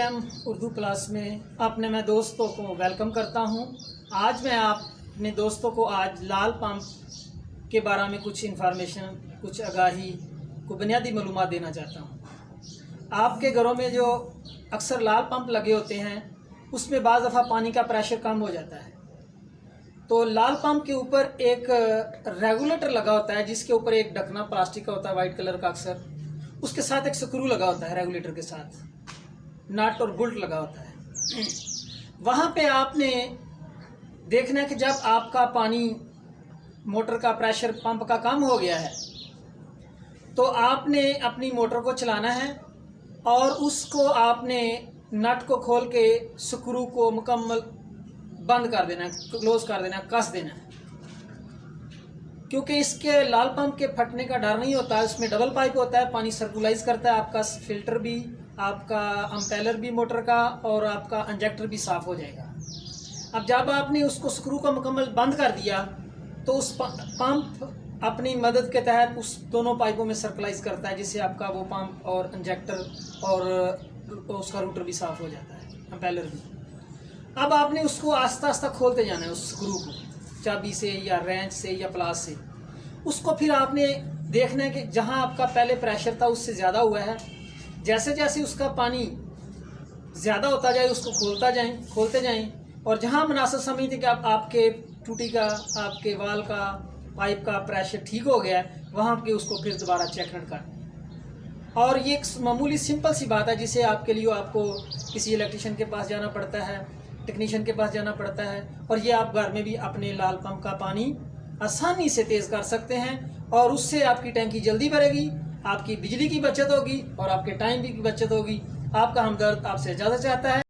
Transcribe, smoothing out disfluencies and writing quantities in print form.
M Urdu class में अपने मैं दोस्तों को वेलकम करता हूं। आज मैं अपने दोस्तों को आज लाल पंप के बारे में कुछ इन्फॉर्मेशन, कुछ आगाही को बुनियादी मालूमात देना चाहता हूं। आपके घरों में जो अक्सर लाल पंप लगे होते हैं उसमें बाज़ दफ़ा पानी का प्रेशर कम हो जाता है, तो लाल पंप के ऊपर एक रेगुलेटर लगा होता है जिसके ऊपर एक ढकना प्लास्टिक का होता है वाइट कलर का, अक्सर उसके साथ एक स्क्रू लगा होता है, रेगुलेटर के साथ नट और बोल्ट लगा होता है। वहाँ पे आपने देखना है कि जब आपका पानी मोटर का प्रेशर पंप का कम हो गया है तो आपने अपनी मोटर को चलाना है और उसको आपने नट को खोल के स्क्रू को मुकम्मल बंद कर देना है, क्लोज कर देना है, कस देना है, क्योंकि इसके लाल पंप के फटने का डर नहीं होता है। इसमें डबल पाइप होता है, पानी सर्कुलाइज करता है, आपका फिल्टर भी, आपका अम्पेलर भी मोटर का और आपका इंजेक्टर भी साफ़ हो जाएगा। अब जब आपने उसको स्क्रू को मुकम्मल बंद कर दिया तो उस पंप अपनी मदद के तहत उस दोनों पाइपों में सर्कुलाइज करता है, जिससे आपका वो पंप और इंजेक्टर और उसका रूटर भी साफ़ हो जाता है, अम्पेलर भी। अब आपने उसको आस्ता आस्ता खोलते जाना है, उस स्क्रू को चाबी से या रेंच से या प्लास से। उसको फिर आपने देखना है कि जहां आपका पहले प्रेशर था उससे ज़्यादा हुआ है, जैसे जैसे उसका पानी ज़्यादा होता जाए उसको खोलते जाएं और जहां मुनासिब समझते कि आपके टूटी का, आपके वाल का, पाइप का प्रेशर ठीक हो गया है, वहाँ के उसको फिर दोबारा चेक कर। और ये एक मामूली सिंपल सी बात है जिसे आपके लिए आपको किसी इलेक्ट्रिशियन के पास जाना पड़ता है, टेक्नीशियन के पास जाना पड़ता है, और ये आप घर में भी अपने लाल पंप का पानी आसानी से तेज़ कर सकते हैं और उससे आपकी टैंकी जल्दी भरेगी, आपकी बिजली की बचत होगी और आपके टाइम की बचत होगी। आपका हमदर्द आपसे इजाज़त चाहता है।